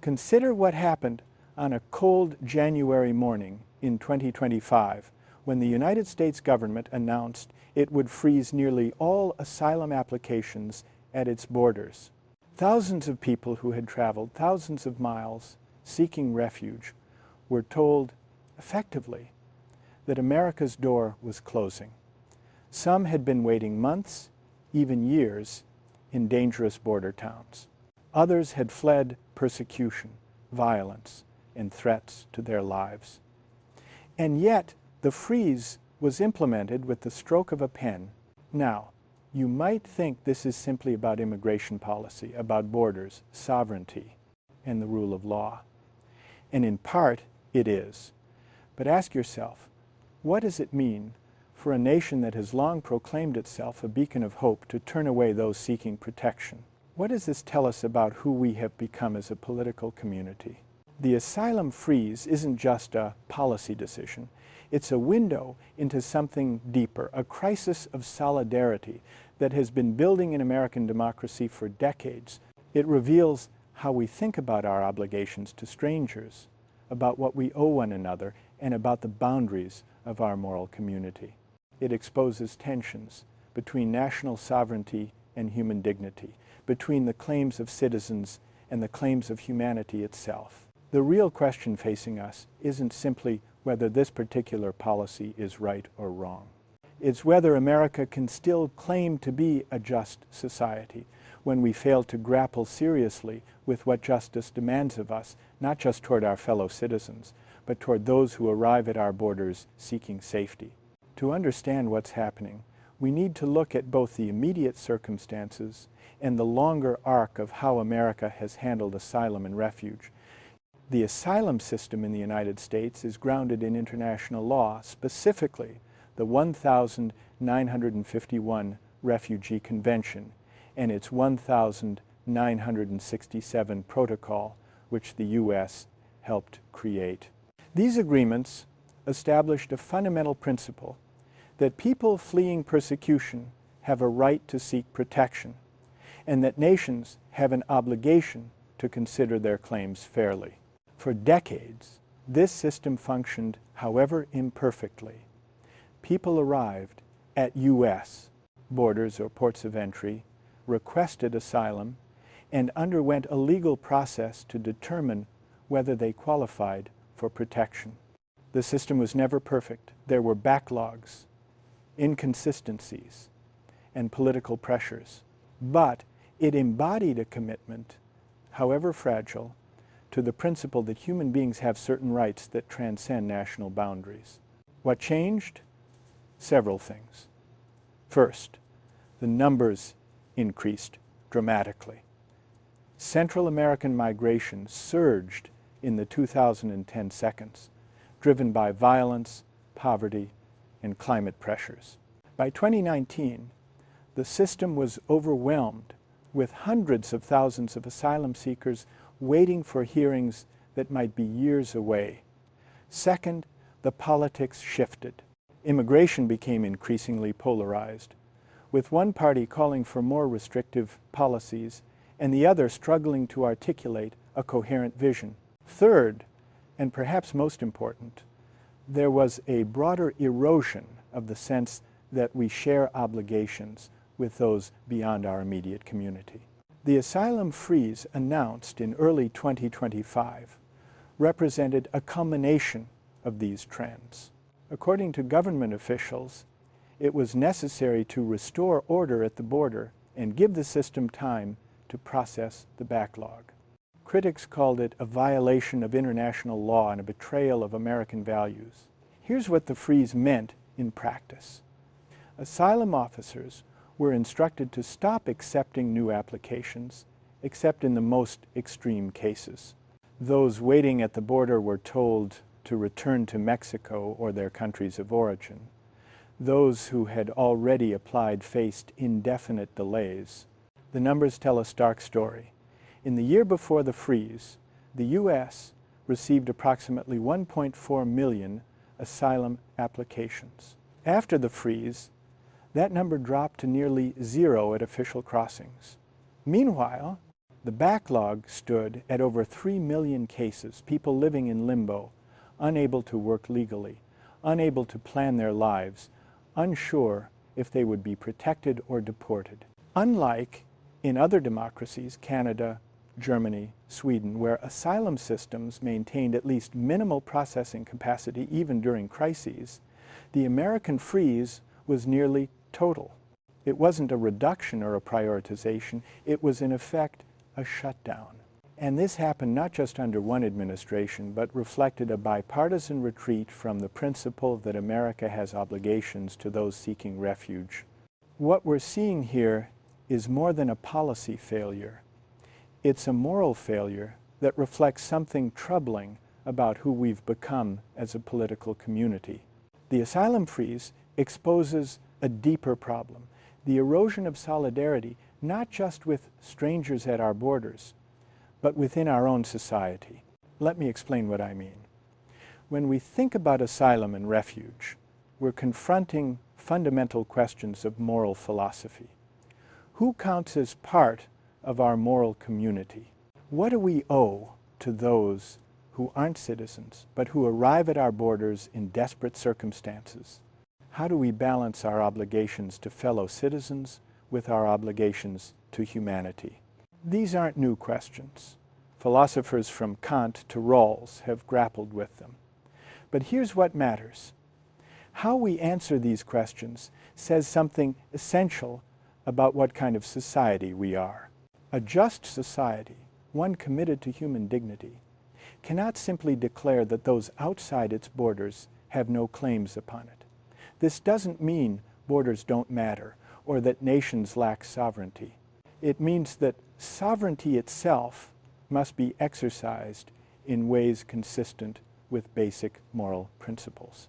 Consider what happened on a cold January morning in 2025 when the United States government announced it would freeze nearly all asylum applications at its borders. Thousands of people who had traveled thousands of miles seeking refuge were told, effectively, that America's door was closing. Some had been waiting months, even years, in dangerous border towns. Others had fled persecution, violence, and threats to their lives. And yet, the freeze was implemented with the stroke of a pen. Now, you might think this is simply about immigration policy, about borders, sovereignty, and the rule of law. And in part, it is. But ask yourself, what does it mean for a nation that has long proclaimed itself a beacon of hope to turn away those seeking protection? What does this tell us about who we have become as a political community? The asylum freeze isn't just a policy decision. It's a window into something deeper, a crisis of solidarity that has been building in American democracy for decades. It reveals how we think about our obligations to strangers, about what we owe one another, and about the boundaries of our moral community. It exposes tensions between national sovereignty and human dignity, between the claims of citizens and the claims of humanity itself. The real question facing us isn't simply whether this particular policy is right or wrong. It's whether America can still claim to be a just society when we fail to grapple seriously with what justice demands of us, not just toward our fellow citizens, but toward those who arrive at our borders seeking safety. To understand what's happening, we need to look at both the immediate circumstances and the longer arc of how America has handled asylum and refuge. The asylum system in the United States is grounded in international law, specifically the 1951 Refugee Convention and its 1967 Protocol, which the U.S. helped create. These agreements established a fundamental principle that people fleeing persecution have a right to seek protection, and that nations have an obligation to consider their claims fairly. For decades, this system functioned, however imperfectly. People arrived at U.S. borders or ports of entry, requested asylum, and underwent a legal process to determine whether they qualified for protection. The system was never perfect. There were backlogs, inconsistencies, and political pressures. But it embodied a commitment, however fragile, to the principle that human beings have certain rights that transcend national boundaries. What changed? Several things. First, the numbers increased dramatically. Central American migration surged in the 2010 seconds, driven by violence, poverty, and climate pressures. By 2019, the system was overwhelmed with hundreds of thousands of asylum seekers waiting for hearings that might be years away. Second, the politics shifted. Immigration became increasingly polarized, with one party calling for more restrictive policies and the other struggling to articulate a coherent vision. Third, and perhaps most important, there was a broader erosion of the sense that we share obligations with those beyond our immediate community. The asylum freeze announced in early 2025 represented a culmination of these trends. According to government officials, it was necessary to restore order at the border and give the system time to process the backlog. Critics called it a violation of international law and a betrayal of American values. Here's what the freeze meant in practice. Asylum officers were instructed to stop accepting new applications, except in the most extreme cases. Those waiting at the border were told to return to Mexico or their countries of origin. Those who had already applied faced indefinite delays. The numbers tell a stark story. In the year before the freeze, the U.S. received approximately 1.4 million asylum applications. After the freeze, that number dropped to nearly zero at official crossings. Meanwhile, The backlog stood at over 3 million cases, people living in limbo, unable to work legally, unable to plan their lives, unsure if they would be protected or deported. Unlike in other democracies, Canada, Germany, Sweden, where asylum systems maintained at least minimal processing capacity even during crises, the American freeze was nearly total. It wasn't a reduction or a prioritization, it was in effect a shutdown. And this happened not just under one administration, but reflected a bipartisan retreat from the principle that America has obligations to those seeking refuge. What we're seeing here is more than a policy failure. It's a moral failure that reflects something troubling about who we've become as a political community. The asylum freeze exposes a deeper problem, the erosion of solidarity, not just with strangers at our borders, but within our own society. Let me explain what I mean. When we think about asylum and refuge, we're confronting fundamental questions of moral philosophy. Who counts as part of our moral community? What do we owe to those who aren't citizens, but who arrive at our borders in desperate circumstances? How do we balance our obligations to fellow citizens with our obligations to humanity? These aren't new questions. Philosophers from Kant to Rawls have grappled with them. But here's what matters. How we answer these questions says something essential about what kind of society we are. A just society, one committed to human dignity, cannot simply declare that those outside its borders have no claims upon it. This doesn't mean borders don't matter or that nations lack sovereignty. It means that sovereignty itself must be exercised in ways consistent with basic moral principles.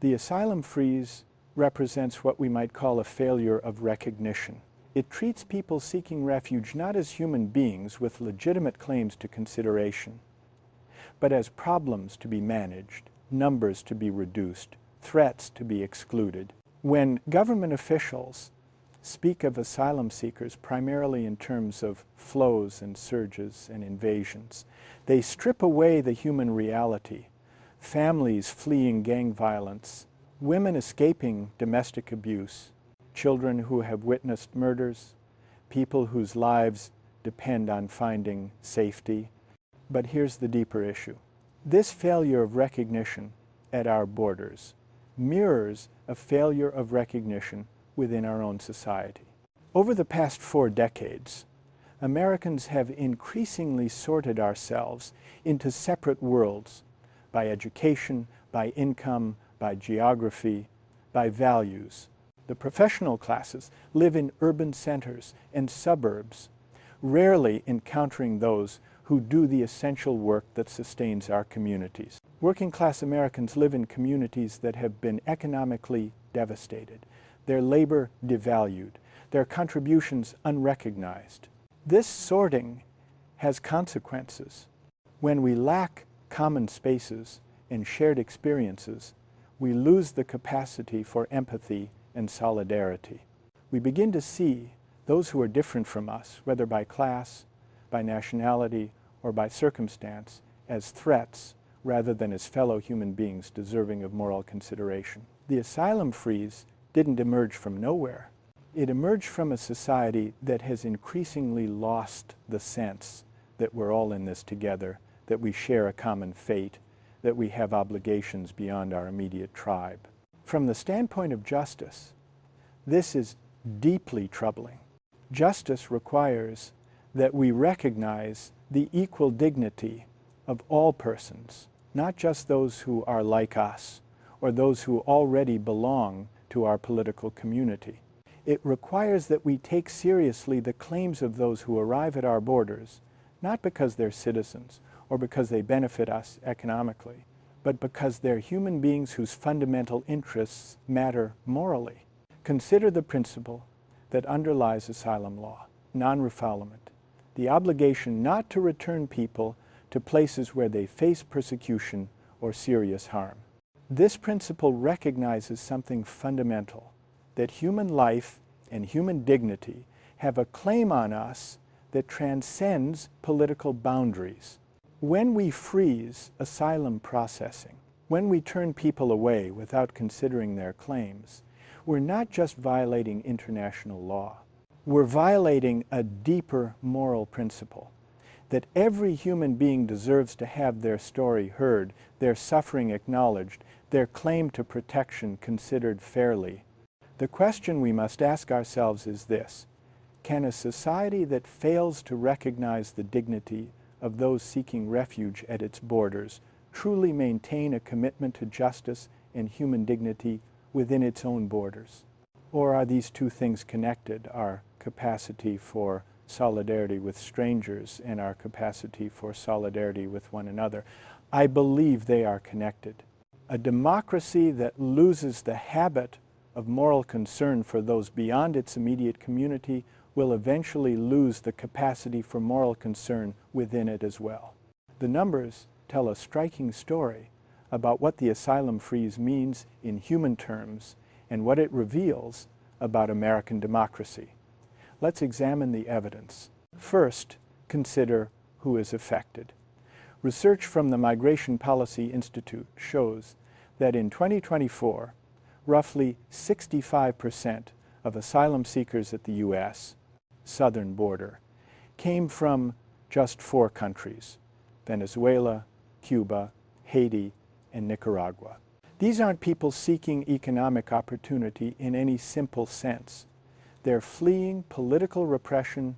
The asylum freeze represents what we might call a failure of recognition. It treats people seeking refuge not as human beings with legitimate claims to consideration, but as problems to be managed, numbers to be reduced, threats to be excluded. When government officials speak of asylum seekers primarily in terms of flows and surges and invasions, they strip away the human reality. Families fleeing gang violence, women escaping domestic abuse, children who have witnessed murders, people whose lives depend on finding safety. But here's the deeper issue. This failure of recognition at our borders mirrors a failure of recognition within our own society. Over the past 4 decades, Americans have increasingly sorted ourselves into separate worlds by education, by income, by geography, by values. The professional classes live in urban centers and suburbs, rarely encountering those who do the essential work that sustains our communities. Working-class Americans live in communities that have been economically devastated, their labor devalued, their contributions unrecognized. This sorting has consequences. When we lack common spaces and shared experiences, we lose the capacity for empathy and solidarity. We begin to see those who are different from us, whether by class, by nationality, or by circumstance, as threats rather than as fellow human beings deserving of moral consideration. The asylum freeze didn't emerge from nowhere. It emerged from a society that has increasingly lost the sense that we're all in this together, that we share a common fate, that we have obligations beyond our immediate tribe. From the standpoint of justice, this is deeply troubling. Justice requires that we recognize the equal dignity of all persons, not just those who are like us or those who already belong to our political community. It requires that we take seriously the claims of those who arrive at our borders, not because they're citizens or because they benefit us economically, but because they're human beings whose fundamental interests matter morally. Consider the principle that underlies asylum law, non-refoulement, the obligation not to return people to places where they face persecution or serious harm. This principle recognizes something fundamental, that human life and human dignity have a claim on us that transcends political boundaries. When we freeze asylum processing, when we turn people away without considering their claims, we're not just violating international law. We're violating a deeper moral principle, that every human being deserves to have their story heard, their suffering acknowledged, their claim to protection considered fairly. The question we must ask ourselves is this: can a society that fails to recognize the dignity of those seeking refuge at its borders truly maintain a commitment to justice and human dignity within its own borders? Or are these two things connected, our capacity for solidarity with strangers and our capacity for solidarity with one another? I believe they are connected. A democracy that loses the habit of moral concern for those beyond its immediate community will eventually lose the capacity for moral concern within it as well. The numbers tell a striking story about what the asylum freeze means in human terms and what it reveals about American democracy. Let's examine the evidence. First, consider who is affected. Research from the Migration Policy Institute shows that in 2024, roughly 65% of asylum seekers at the U.S. southern border came from just 4 countries: Venezuela, Cuba, Haiti, and Nicaragua. These aren't people seeking economic opportunity in any simple sense. They're fleeing political repression,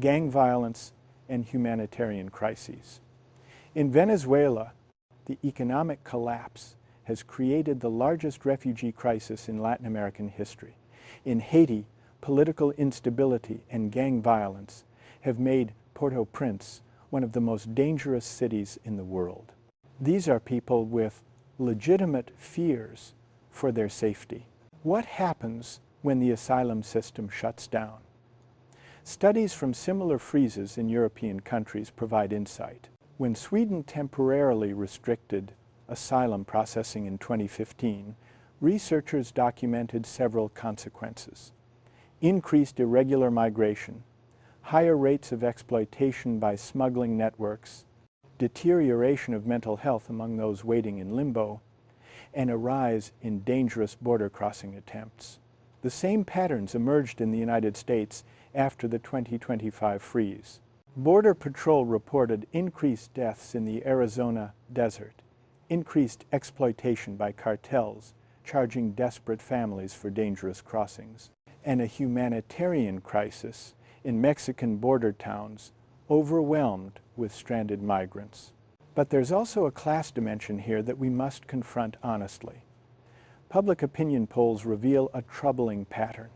gang violence, and humanitarian crises. In Venezuela, the economic collapse has created the largest refugee crisis in Latin American history. In Haiti, political instability and gang violence have made Port-au-Prince one of the most dangerous cities in the world. These are people with legitimate fears for their safety. What happens when the asylum system shuts down? Studies from similar freezes in European countries provide insight. When Sweden temporarily restricted asylum processing in 2015, researchers documented several consequences: increased irregular migration, higher rates of exploitation by smuggling networks, deterioration of mental health among those waiting in limbo, and a rise in dangerous border crossing attempts. The same patterns emerged in the United States after the 2025 freeze. Border Patrol reported increased deaths in the Arizona desert, increased exploitation by cartels charging desperate families for dangerous crossings, and a humanitarian crisis in Mexican border towns overwhelmed with stranded migrants. But there's also a class dimension here that we must confront honestly. Public opinion polls reveal a troubling pattern.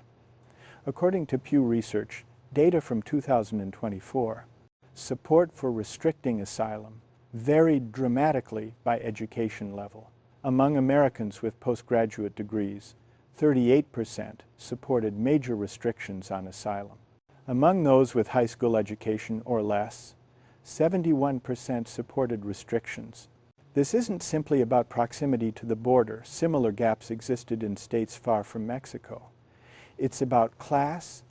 According to Pew Research, data from 2024, support for restricting asylum varied dramatically by education level. Among Americans with postgraduate degrees, 38% supported major restrictions on asylum. Among those with high school education or less, 71% supported restrictions. This isn't simply about proximity to the border. Similar gaps existed in states far from Mexico. It's about class,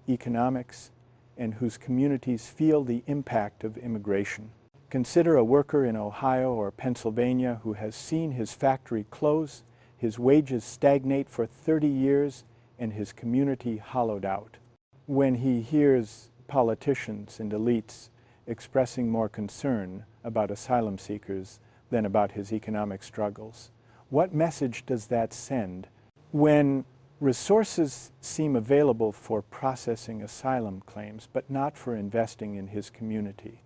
economics, and whose communities feel the impact of immigration. Consider a worker in Ohio or Pennsylvania who has seen his factory close, his wages stagnate for 30 years, and his community hollowed out. When he hears politicians and elites expressing more concern about asylum seekers than about his economic struggles, what message does that send? When resources seem available for processing asylum claims, but not for investing in his community,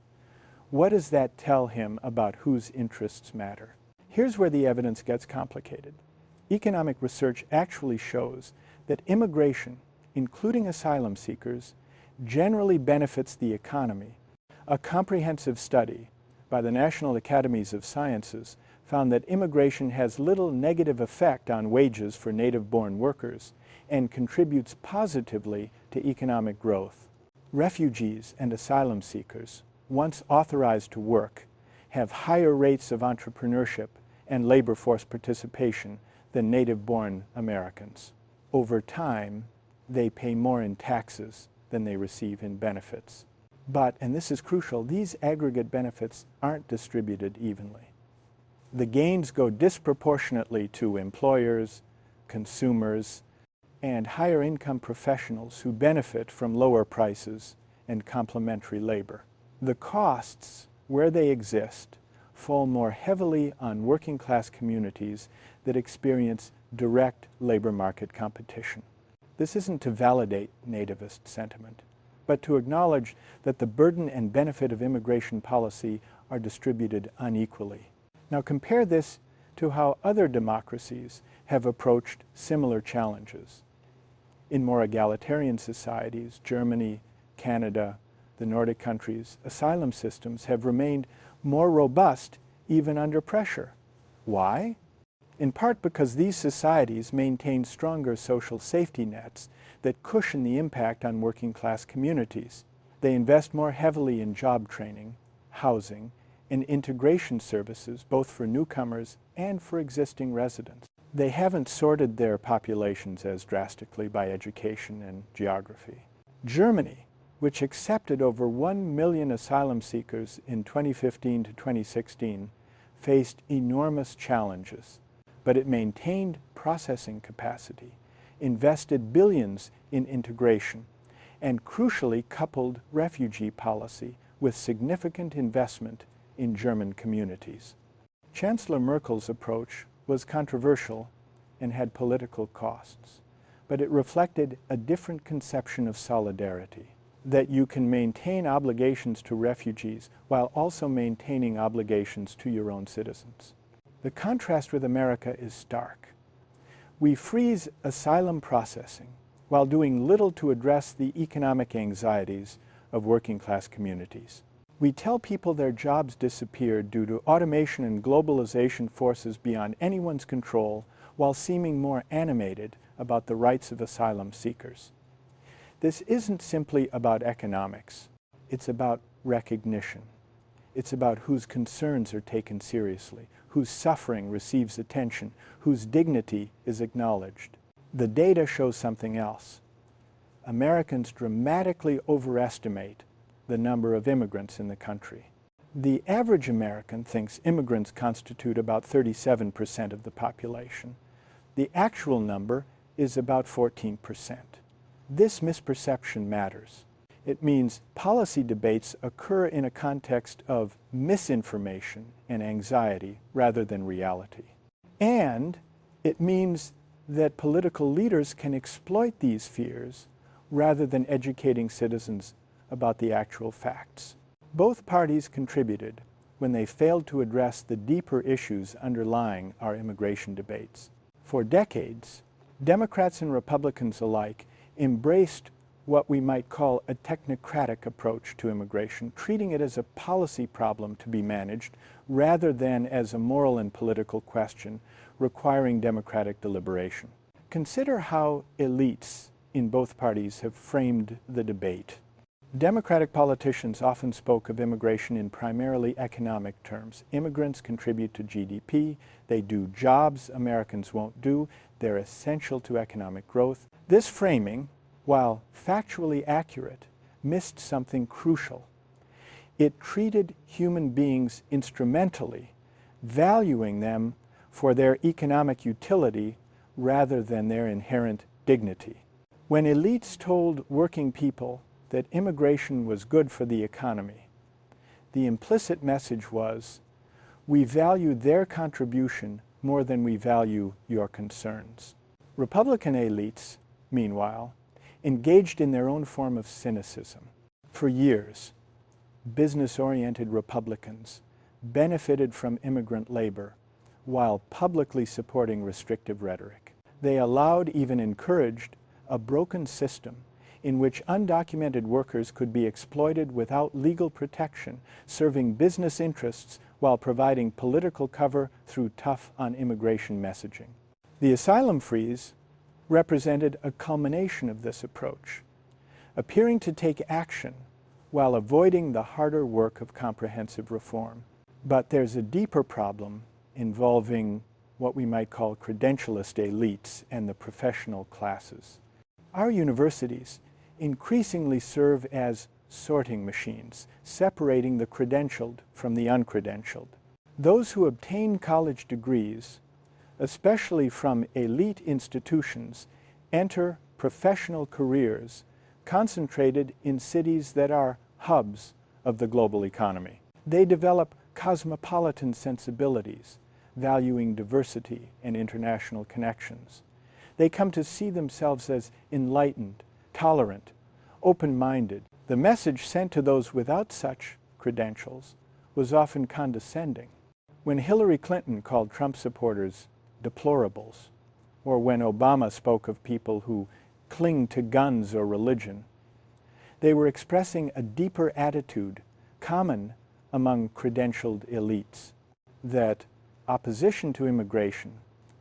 what does that tell him about whose interests matter? Here's where the evidence gets complicated. Economic research actually shows that immigration, including asylum seekers, generally benefits the economy. A comprehensive study by the National Academies of Sciences found that immigration has little negative effect on wages for native-born workers and contributes positively to economic growth. Refugees and asylum seekers, once authorized to work, have higher rates of entrepreneurship and labor force participation than native-born Americans. Over time, they pay more in taxes than they receive in benefits. But, and this is crucial, these aggregate benefits aren't distributed evenly. The gains go disproportionately to employers, consumers, and higher income professionals who benefit from lower prices and complementary labor. The costs, where they exist, fall more heavily on working class communities that experience direct labor market competition. This isn't to validate nativist sentiment, but to acknowledge that the burden and benefit of immigration policy are distributed unequally. Now compare this to how other democracies have approached similar challenges. In more egalitarian societies, Germany, Canada, the Nordic countries, asylum systems have remained more robust even under pressure. Why? In part because these societies maintain stronger social safety nets that cushion the impact on working class communities. They invest more heavily in job training, housing, and integration services both for newcomers and for existing residents. They haven't sorted their populations as drastically by education and geography. Germany, which accepted over 1 million asylum seekers in 2015 to 2016, faced enormous challenges, but it maintained processing capacity, invested billions in integration, and crucially coupled refugee policy with significant investment in German communities. Chancellor Merkel's approach was controversial and had political costs, but it reflected a different conception of solidarity, that you can maintain obligations to refugees while also maintaining obligations to your own citizens. The contrast with America is stark. We freeze asylum processing while doing little to address the economic anxieties of working class communities. We tell people their jobs disappeared due to automation and globalization forces beyond anyone's control while seeming more animated about the rights of asylum seekers. This isn't simply about economics. It's about recognition. It's about whose concerns are taken seriously, whose suffering receives attention, whose dignity is acknowledged. The data shows something else. Americans dramatically overestimate the number of immigrants in the country. The average American thinks immigrants constitute about 37% of the population. The actual number is about 14%. This misperception matters. It means policy debates occur in a context of misinformation and anxiety rather than reality. And it means that political leaders can exploit these fears rather than educating citizens about the actual facts. Both parties contributed when they failed to address the deeper issues underlying our immigration debates. For decades, Democrats and Republicans alike embraced what we might call a technocratic approach to immigration, treating it as a policy problem to be managed rather than as a moral and political question requiring democratic deliberation. Consider how elites in both parties have framed the debate. Democratic politicians often spoke of immigration in primarily economic terms. Immigrants contribute to GDP, they do jobs Americans won't do, they're essential to economic growth. This framing, while factually accurate, missed something crucial. It treated human beings instrumentally, valuing them for their economic utility rather than their inherent dignity. When elites told working people that immigration was good for the economy, the implicit message was, we value their contribution more than we value your concerns. Republican elites, meanwhile, engaged in their own form of cynicism. For years, business-oriented Republicans benefited from immigrant labor while publicly supporting restrictive rhetoric. They allowed, even encouraged, a broken system in which undocumented workers could be exploited without legal protection, serving business interests while providing political cover through tough on immigration messaging. The asylum freeze represented a culmination of this approach, appearing to take action while avoiding the harder work of comprehensive reform. But there's a deeper problem involving what we might call credentialist elites and the professional classes. Our universities increasingly serve as sorting machines, separating the credentialed from the uncredentialed. Those who obtain college degrees, especially from elite institutions, enter professional careers concentrated in cities that are hubs of the global economy. They develop cosmopolitan sensibilities, valuing diversity and international connections. They come to see themselves as enlightened, tolerant, open-minded. The message sent to those without such credentials was often condescending. When Hillary Clinton called Trump supporters deplorables, or when Obama spoke of people who cling to guns or religion, they were expressing a deeper attitude common among credentialed elites, that opposition to immigration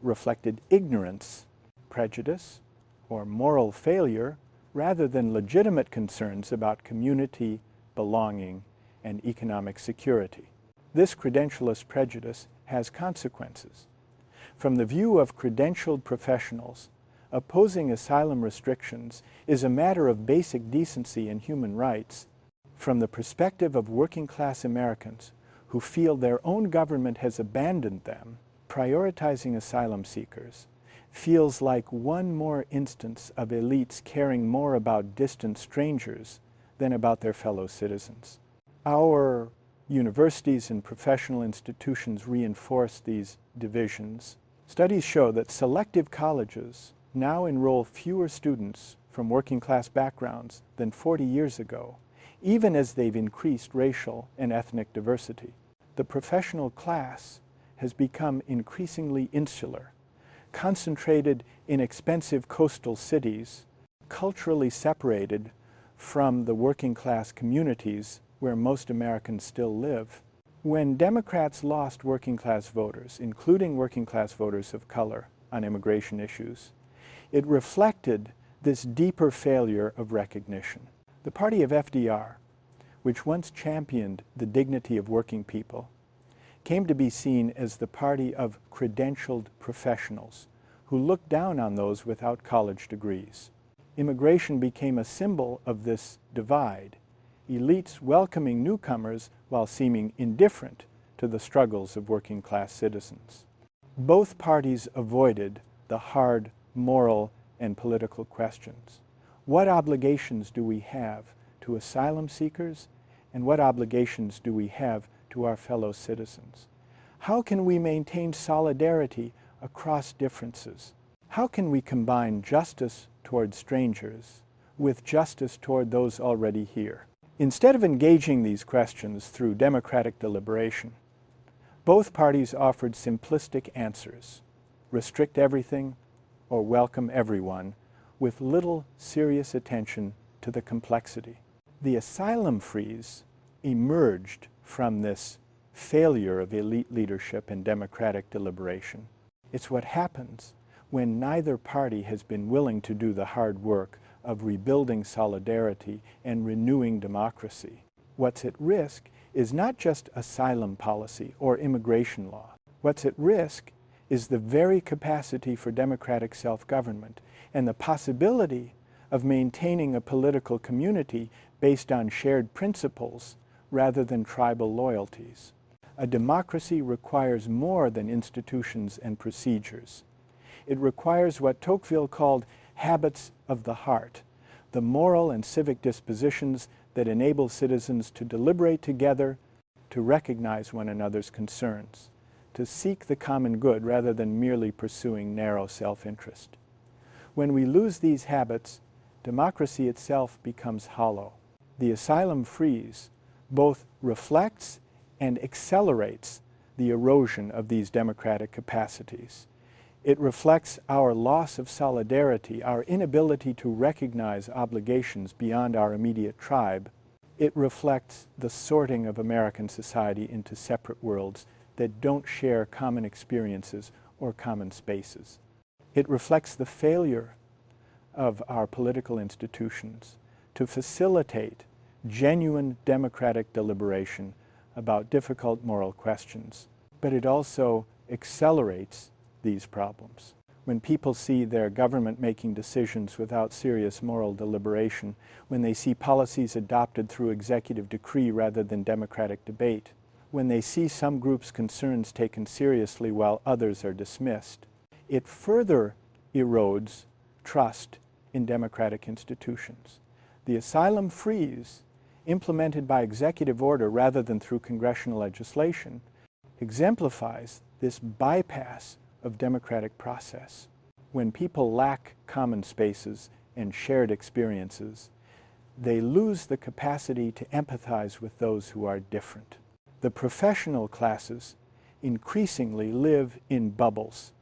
reflected ignorance, prejudice, or moral failure rather than legitimate concerns about community, belonging, and economic security. This credentialist prejudice has consequences. From the view of credentialed professionals, opposing asylum restrictions is a matter of basic decency and human rights. From the perspective of working-class Americans who feel their own government has abandoned them, prioritizing asylum seekers feels like one more instance of elites caring more about distant strangers than about their fellow citizens. Our universities and professional institutions reinforce these divisions. Studies show that selective colleges now enroll fewer students from working-class backgrounds than 40 years ago, even as they've increased racial and ethnic diversity. The professional class has become increasingly insular, concentrated in expensive coastal cities, culturally separated from the working-class communities where most Americans still live. When Democrats lost working-class voters, including working-class voters of color, on immigration issues, it reflected this deeper failure of recognition. The party of FDR, which once championed the dignity of working people, came to be seen as the party of credentialed professionals who looked down on those without college degrees. Immigration became a symbol of this divide, elites welcoming newcomers while seeming indifferent to the struggles of working-class citizens. Both parties avoided the hard moral and political questions. What obligations do we have to asylum seekers, and what obligations do we have to our fellow citizens? How can we maintain solidarity across differences? How can we combine justice toward strangers with justice toward those already here? Instead of engaging these questions through democratic deliberation, both parties offered simplistic answers: restrict everything or welcome everyone, with little serious attention to the complexity. The asylum freeze emerged from this failure of elite leadership and democratic deliberation. It's what happens when neither party has been willing to do the hard work of rebuilding solidarity and renewing democracy. What's at risk is not just asylum policy or immigration law. What's at risk is the very capacity for democratic self-government and the possibility of maintaining a political community based on shared principles rather than tribal loyalties. A democracy requires more than institutions and procedures. It requires what Tocqueville called habits of the heart, the moral and civic dispositions that enable citizens to deliberate together, to recognize one another's concerns, to seek the common good rather than merely pursuing narrow self-interest. When we lose these habits, democracy itself becomes hollow. The asylum freeze both reflects and accelerates the erosion of these democratic capacities. It reflects our loss of solidarity, our inability to recognize obligations beyond our immediate tribe. It reflects the sorting of American society into separate worlds that don't share common experiences or common spaces. It reflects the failure of our political institutions to facilitate genuine democratic deliberation about difficult moral questions, but it also accelerates these problems. when people see their government making decisions without serious moral deliberation, when they see policies adopted through executive decree rather than democratic debate, when they see some groups' concerns taken seriously while others are dismissed, it further erodes trust in democratic institutions. The asylum freeze, implemented by executive order rather than through congressional legislation, exemplifies this bypass of democratic process. When people lack common spaces and shared experiences, they lose the capacity to empathize with those who are different. The professional classes increasingly live in bubbles,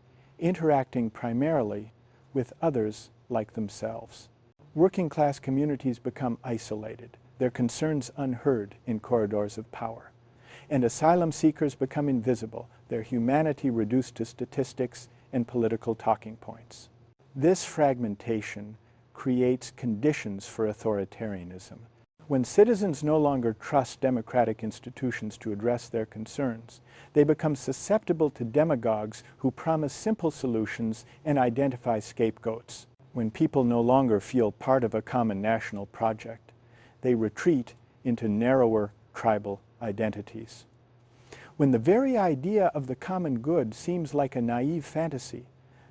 interacting primarily with others like themselves. Working class communities become isolated, their concerns unheard in corridors of power. And asylum seekers become invisible, their humanity reduced to statistics and political talking points. This fragmentation creates conditions for authoritarianism. When citizens no longer trust democratic institutions to address their concerns, they become susceptible to demagogues who promise simple solutions and identify scapegoats. When people no longer feel part of a common national project, they retreat into narrower tribal identities. When the very idea of the common good seems like a naive fantasy,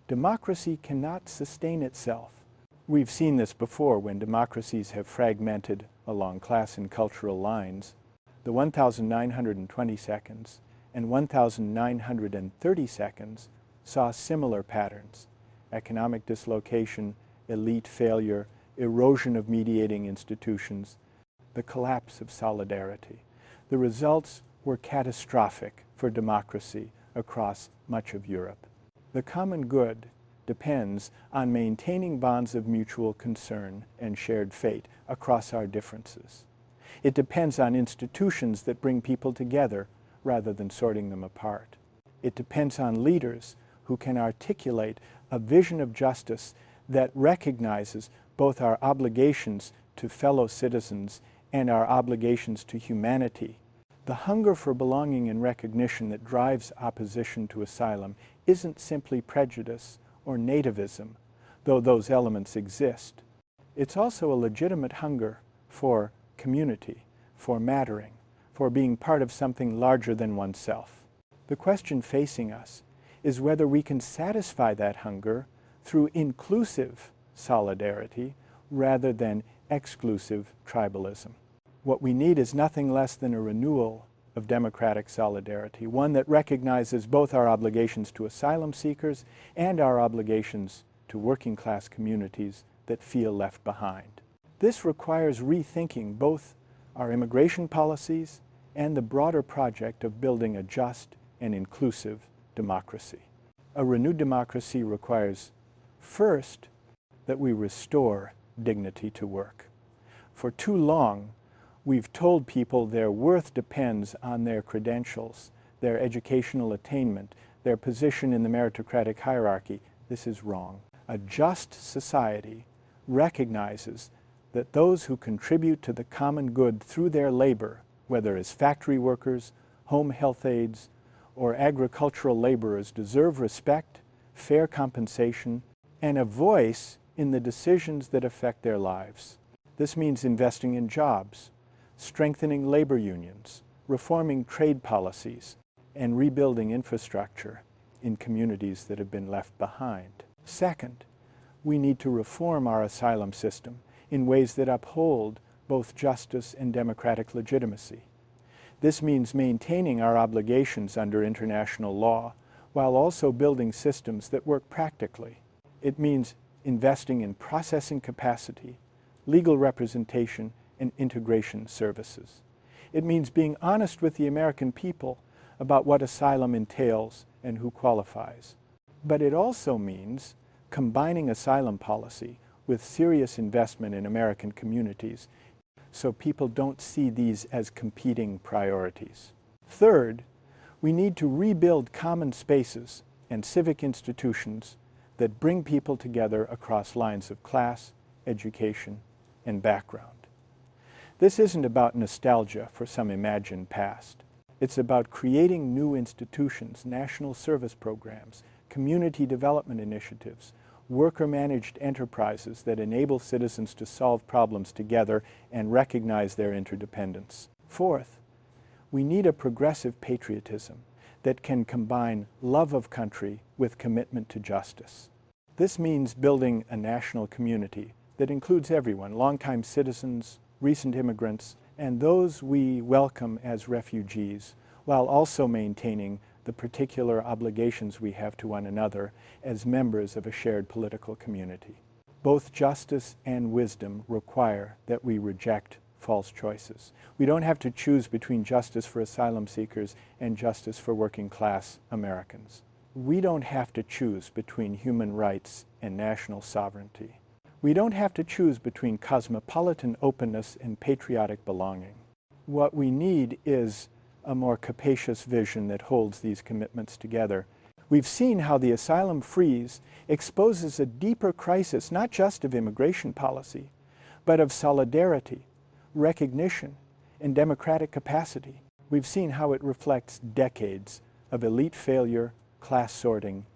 democracy cannot sustain itself. We've seen this before when democracies have fragmented along class and cultural lines. The 1920 seconds and 1930 seconds saw similar patterns: economic dislocation, elite failure, erosion of mediating institutions, the collapse of solidarity. The results were catastrophic for democracy across much of Europe. The common good depends on maintaining bonds of mutual concern and shared fate across our differences. It depends on institutions that bring people together rather than sorting them apart. It depends on leaders who can articulate a vision of justice that recognizes both our obligations to fellow citizens and our obligations to humanity. The hunger for belonging and recognition that drives opposition to asylum isn't simply prejudice or nativism, though those elements exist. It's also a legitimate hunger for community, for mattering, for being part of something larger than oneself. The question facing us is whether we can satisfy that hunger through inclusive solidarity rather than exclusive tribalism. What we need is nothing less than a renewal of democratic solidarity, one that recognizes both our obligations to asylum seekers and our obligations to working class communities that feel left behind. This requires rethinking both our immigration policies and the broader project of building a just and inclusive democracy. A renewed democracy requires, first, that we restore dignity to work. For too long, we've told people their worth depends on their credentials, their educational attainment, their position in the meritocratic hierarchy. This is wrong. A just society recognizes that those who contribute to the common good through their labor, whether as factory workers, home health aides, or agricultural laborers, deserve respect, fair compensation, and a voice in the decisions that affect their lives. This means investing in jobs, strengthening labor unions, reforming trade policies, and rebuilding infrastructure in communities that have been left behind. Second, we need to reform our asylum system in ways that uphold both justice and democratic legitimacy. This means maintaining our obligations under international law while also building systems that work practically. It means investing in processing capacity, legal representation, and integration services. It means being honest with the American people about what asylum entails and who qualifies. But it also means combining asylum policy with serious investment in American communities so people don't see these as competing priorities. Third, we need to rebuild common spaces and civic institutions that bring people together across lines of class, education, and background. This isn't about nostalgia for some imagined past. It's about creating new institutions, national service programs, community development initiatives, worker-managed enterprises that enable citizens to solve problems together and recognize their interdependence. Fourth, we need a progressive patriotism that can combine love of country with commitment to justice. This means building a national community that includes everyone, longtime citizens, recent immigrants, and those we welcome as refugees, while also maintaining the particular obligations we have to one another as members of a shared political community. Both justice and wisdom require that we reject false choices. We don't have to choose between justice for asylum seekers and justice for working class Americans. We don't have to choose between human rights and national sovereignty. We don't have to choose between cosmopolitan openness and patriotic belonging. What we need is a more capacious vision that holds these commitments together. We've seen how the asylum freeze exposes a deeper crisis, not just of immigration policy, but of solidarity, recognition, and democratic capacity. We've seen how it reflects decades of elite failure, class sorting,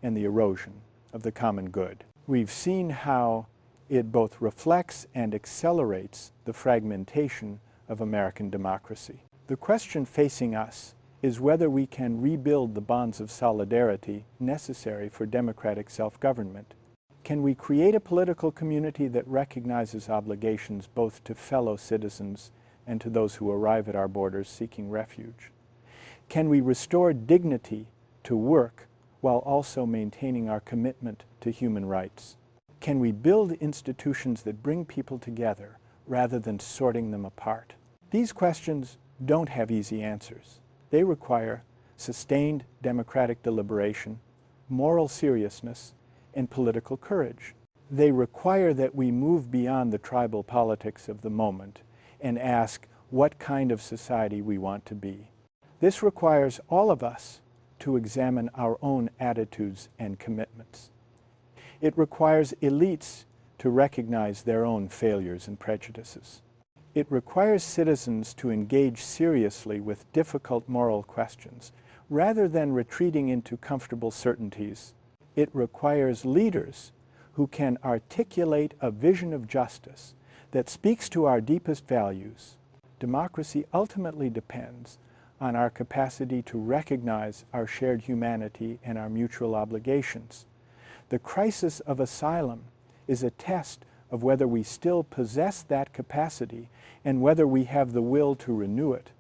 and the erosion of the common good. We've seen how it both reflects and accelerates the fragmentation of American democracy. The question facing us is whether we can rebuild the bonds of solidarity necessary for democratic self-government. Can we create a political community that recognizes obligations both to fellow citizens and to those who arrive at our borders seeking refuge? Can we restore dignity to work while also maintaining our commitment to human rights? Can we build institutions that bring people together rather than sorting them apart? These questions don't have easy answers. They require sustained democratic deliberation, moral seriousness, and political courage. They require that we move beyond the tribal politics of the moment and ask what kind of society we want to be. This requires all of us to examine our own attitudes and commitments. It requires elites to recognize their own failures and prejudices. It requires citizens to engage seriously with difficult moral questions, rather than retreating into comfortable certainties. It requires leaders who can articulate a vision of justice that speaks to our deepest values. Democracy ultimately depends on our capacity to recognize our shared humanity and our mutual obligations. The crisis of asylum is a test of whether we still possess that capacity and whether we have the will to renew it.